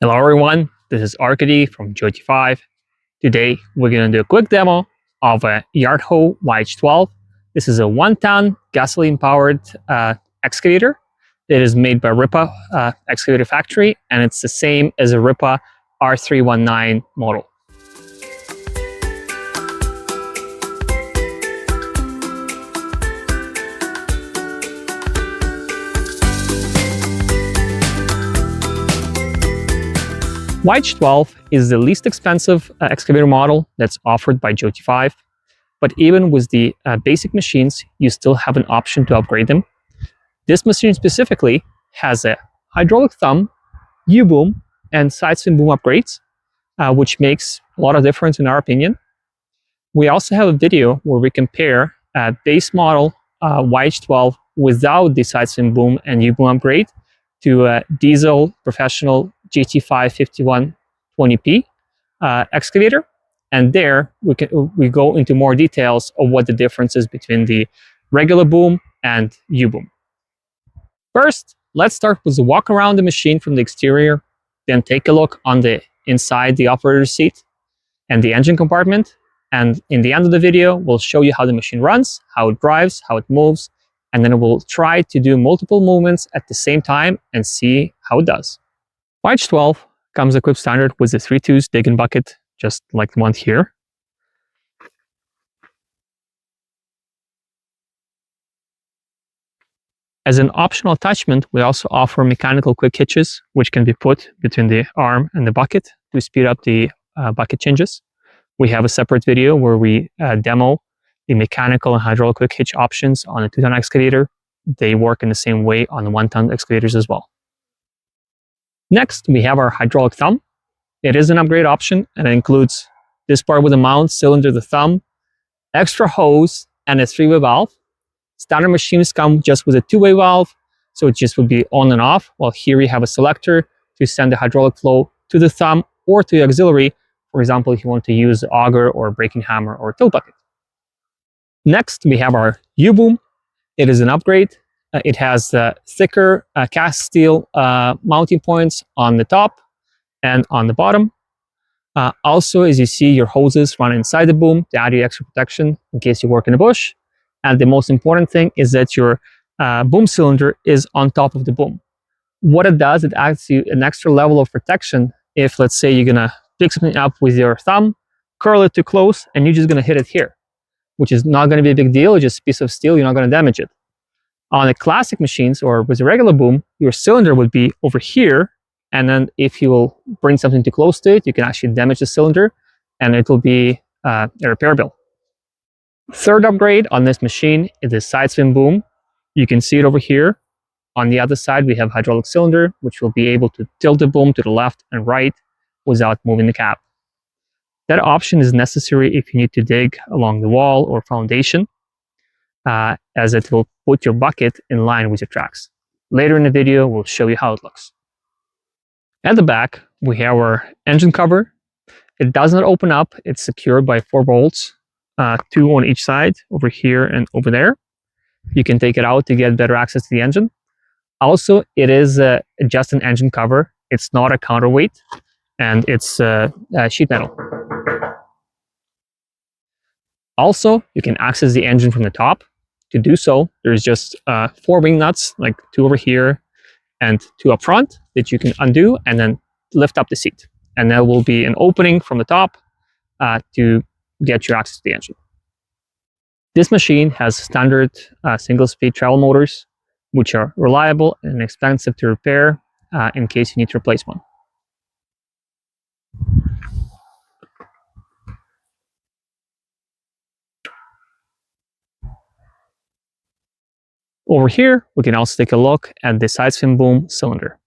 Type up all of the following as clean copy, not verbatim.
Hello everyone, this is Arkady from JoyT5. Today we're going to do a quick demo of a YardHoe YH12. This is a 1-ton gasoline-powered excavator. It is made by Rippa Excavator Factory, and it's the same as a Rippa R319 model. YH12 is the least expensive excavator model that's offered by JoyT5, but even with the basic machines, you still have an option to upgrade them. This machine specifically has a hydraulic thumb, U-boom, and side swing boom upgrades, which makes a lot of difference in our opinion. We also have a video where we compare a base model YH12 without the side swing boom and U-boom upgrade to a diesel professional JT5 5120P excavator, and there we go into more details of what the difference is between the regular boom and U-boom. First, let's start with the walk around the machine from the exterior, then take a look on the inside the operator's seat and the engine compartment, and in the end of the video we'll show you how the machine runs, how it drives, how it moves, and then we'll try to do multiple movements at the same time and see how it does. YH12 comes equipped standard with a 3/2 dig-in bucket, just like the one here. As an optional attachment, we also offer mechanical quick hitches, which can be put between the arm and the bucket to speed up the bucket changes. We have a separate video where we demo the mechanical and hydraulic quick hitch options on a 2-ton excavator. They work in the same way on the 1-ton excavators as well. Next, we have our hydraulic thumb. It is an upgrade option, and it includes this part with a mount, cylinder, the thumb, extra hose, and a 3-way valve. Standard machines come just with a 2-way valve, so it just would be on and off, while here you have a selector to send the hydraulic flow to the thumb or to the auxiliary, for example, if you want to use an auger or a braking hammer or a tilt bucket. Next, we have our U-boom. It is an upgrade. It has thicker cast steel mounting points on the top and on the bottom. Also, as you see, your hoses run inside the boom to add you extra protection in case you work in a bush. And the most important thing is that your boom cylinder is on top of the boom. What it does, it adds you an extra level of protection if, let's say, you're going to pick something up with your thumb, curl it too close, and you're just going to hit it here, which is not going to be a big deal. It's just a piece of steel. You're not going to damage it. On the classic machines or with a regular boom, your cylinder would be over here. And then if you will bring something too close to it, you can actually damage the cylinder and it will be a repair bill. Third upgrade on this machine is the side swing boom. You can see it over here. On the other side, we have hydraulic cylinder, which will be able to tilt the boom to the left and right without moving the cap. That option is necessary if you need to dig along the wall or foundation, as it will put your bucket in line with your tracks. Later in the video, we'll show you how it looks. At the back, we have our engine cover. It does not open up. It's secured by 4 bolts, 2 on each side, over here and over there. You can take it out to get better access to the engine. Also, it is just an engine cover. It's not a counterweight, and it's sheet metal. Also, you can access the engine from the top. To do so, there's just 4 wing nuts, like 2 over here and 2 up front, that you can undo and then lift up the seat. And there will be an opening from the top to get your access to the engine. This machine has standard single-speed travel motors, which are reliable and expensive to repair in case you need to replace one. Over here, we can also take a look at the side swing boom cylinder.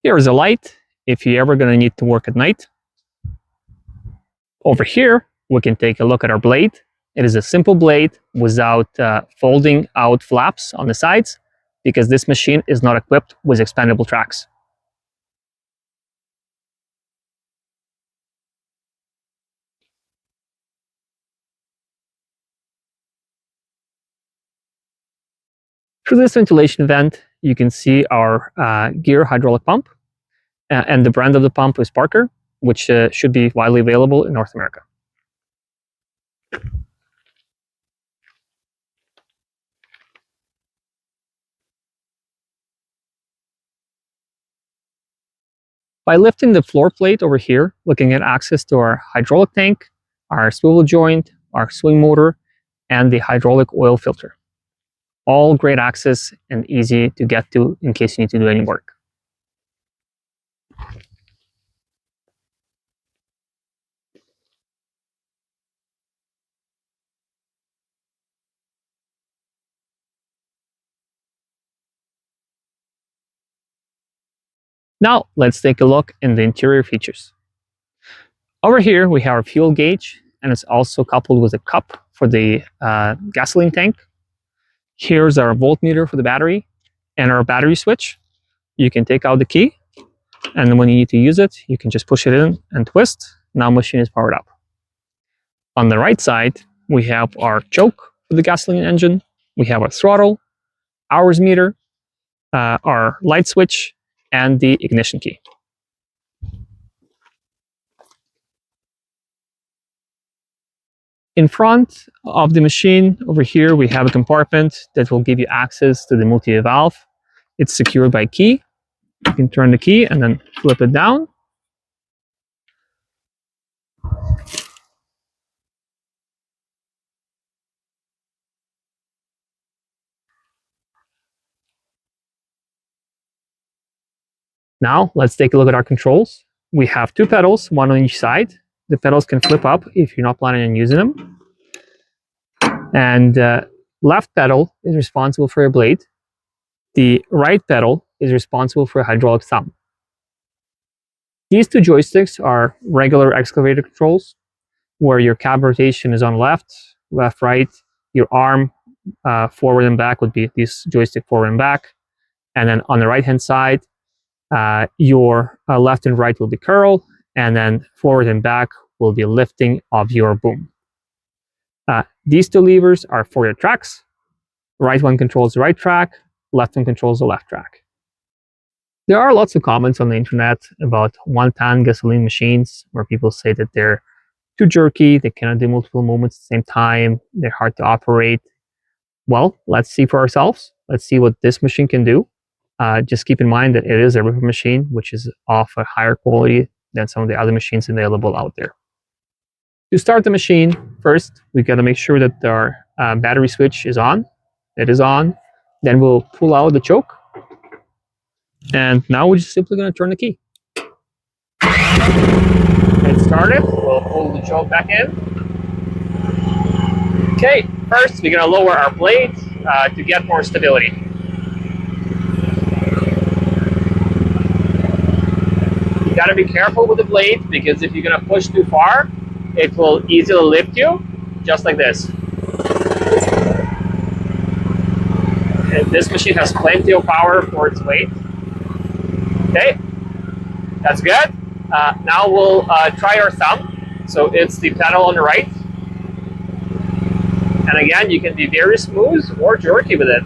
Here is a light if you're ever going to need to work at night. Over here, we can take a look at our blade. It is a simple blade without folding out flaps on the sides, because this machine is not equipped with expandable tracks. Through this ventilation vent, you can see our gear hydraulic pump, and the brand of the pump is Parker, which should be widely available in North America. By lifting the floor plate over here, looking at access to our hydraulic tank, our swivel joint, our swing motor, and the hydraulic oil filter. All great access and easy to get to in case you need to do any work. Now, let's take a look in the interior features. Over here, we have our fuel gauge, and it's also coupled with a cup for the gasoline tank. Here's our voltmeter for the battery and our battery switch. You can take out the key, and then when you need to use it, you can just push it in and twist. Now machine is powered up. On the right side, we have our choke for the gasoline engine. We have our throttle, hours meter, our light switch, and the ignition key. In front of the machine, over here, we have a compartment that will give you access to the multi-valve. It's secured by key. You can turn the key and then flip it down. Now, let's take a look at our controls. We have two pedals, one on each side. The pedals can flip up if you're not planning on using them. And left pedal is responsible for a blade. The right pedal is responsible for a hydraulic thumb. These two joysticks are regular excavator controls, where your cab rotation is on left, left, right. Your arm forward and back would be this joystick forward and back. And then on the right-hand side, your left and right will be curl, and then forward and back will be lifting of your boom. These two levers are for your tracks. Right one controls the right track, left one controls the left track. There are lots of comments on the internet about one-ton gasoline machines where people say that they're too jerky, they cannot do multiple movements at the same time, they're hard to operate. Well, let's see for ourselves. Let's see what this machine can do. Just keep in mind that it is a Rippa machine, which is of a higher quality than some of the other machines available out there. To start the machine, first, we got to make sure that our battery switch is on. It is on. Then we'll pull out the choke. And now we're just simply going to turn the key. Get started. We'll pull the choke back in. Okay, first we're going to lower our blade to get more stability. You got to be careful with the blade, because if you're going to push too far, it will easily lift you, just like this. And this machine has plenty of power for its weight. Okay, that's good. Now we'll try our thumb. So it's the pedal on the right. And again, you can be very smooth or jerky with it.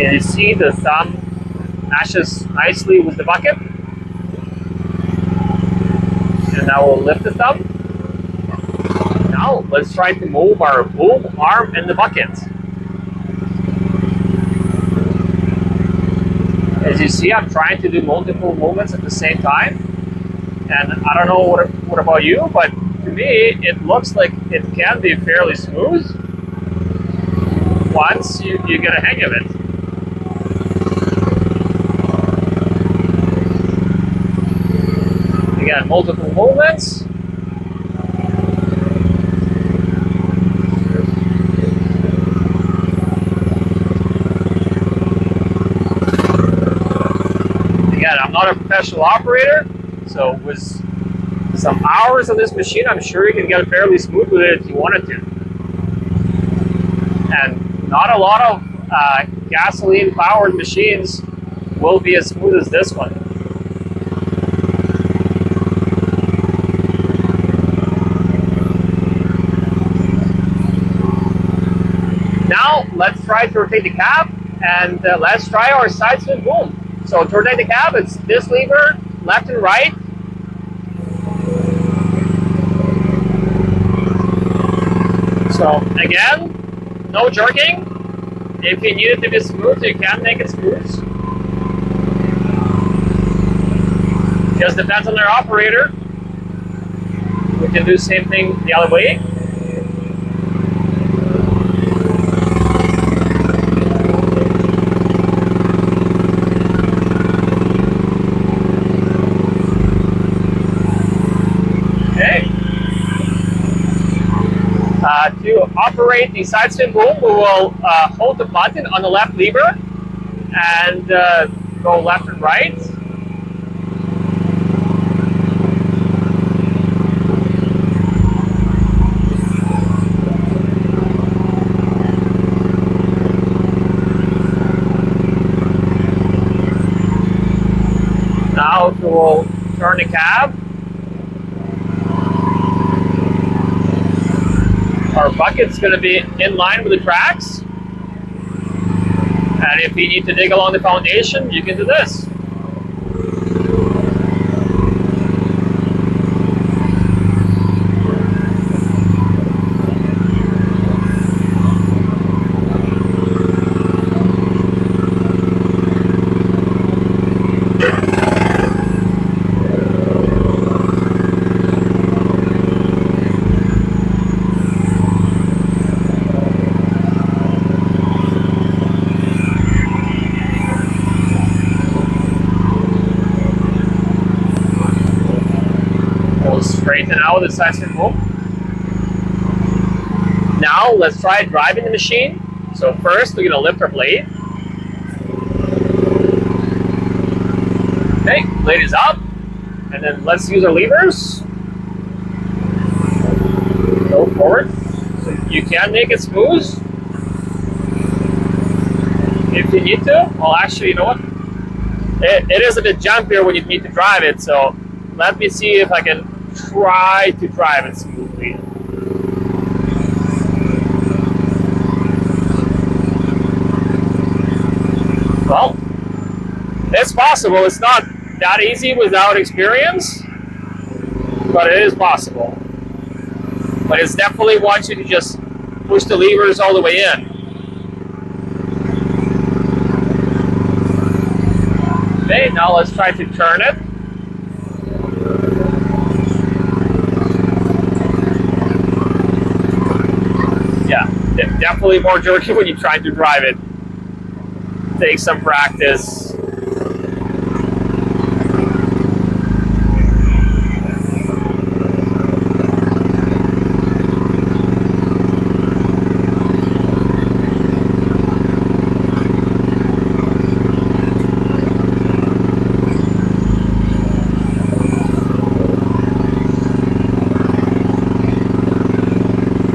And you see the thumb matches nicely with the bucket. And now we'll lift the thumb. Now let's try to move our boom, arm, and the bucket. As you see, I'm trying to do multiple movements at the same time. And I don't know what about you, but to me, it looks like it can be fairly smooth once you get a hang of it. Again, multiple movements. Again, I'm not a professional operator, so with some hours on this machine, I'm sure you can get fairly smooth with it if you wanted to. And not a lot of gasoline-powered machines will be as smooth as this one. let's try to rotate the cab, and let's try our side swing boom. So to rotate the cab, it's this lever, left and right. So again, no jerking. If you need it to be smooth, you can make it smooth. Just depends on their operator. We can do the same thing the other way. Okay. To operate the side spin boom, we will hold the button on the left lever and go left and right. Now we will turn the cab. Our bucket's going to be in line with the tracks. And if you need to dig along the foundation, you can do this. Straighten out the side spin boom. Now let's try driving the machine. So first we're going to lift our blade. Okay, blade is up. And then let's use our levers. Go forward. So you can make it smooth if you need to. Well, actually, you know what? It is a bit jumpier when you need to drive it. So let me see if I can try to drive it smoothly. Well, it's possible. It's not that easy without experience, but it is possible. But it's definitely wants you to just push the levers all the way in. Okay, now let's try to turn it. Yeah, definitely more jerky when you try to drive it. Take some practice.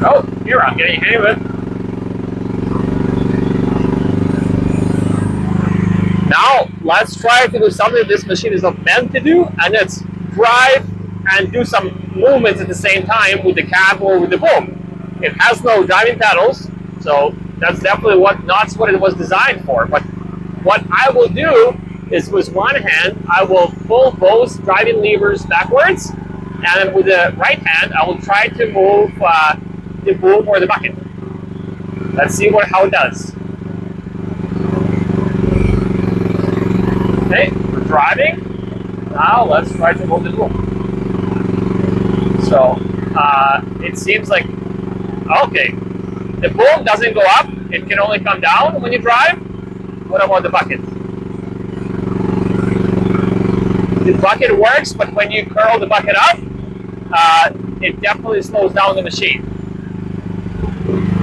Oh, here, I'm getting a hang of it. Now, let's try to do something this machine is not meant to do, and it's drive and do some movements at the same time with the cab or with the boom. It has no driving pedals, so that's definitely not what it was designed for. But what I will do is with one hand, I will pull both driving levers backwards, and then with the right hand, I will try to move the boom or the bucket. Let's see how it does. Okay, we're driving. Now let's try to move the boom. So it seems like, okay, the boom doesn't go up. It can only come down when you drive. What about the bucket? The bucket works, but when you curl the bucket up, it definitely slows down the machine.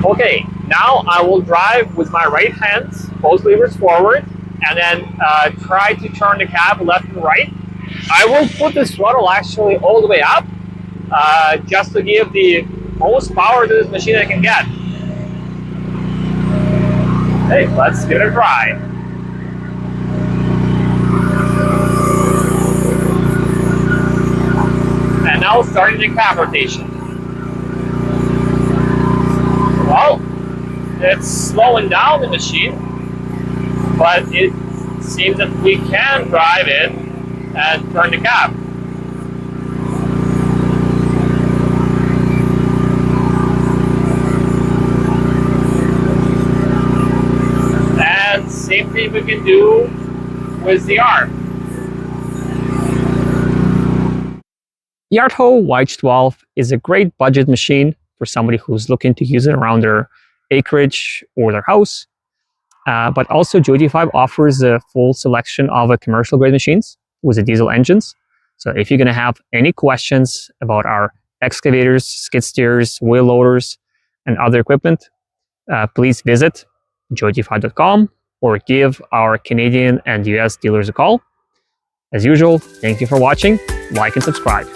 Okay, now I will drive with my right hand, both levers forward, and then try to turn the cab left and right. I will put the throttle actually all the way up, just to give the most power to this machine I can get. Hey, let's give it a try. And now starting the cab rotation. Well, it's slowing down the machine, but it seems that we can drive it and turn the cab. And same thing we can do with the arm. YardHoe YH12 is a great budget machine for somebody who's looking to use it around their acreage or their house. But also JoyT5 offers a full selection of commercial grade machines with the diesel engines. So if you're going to have any questions about our excavators, skid steers, wheel loaders, and other equipment, please visit JoyT5.com or give our Canadian and US dealers a call. As usual, thank you for watching, like and subscribe.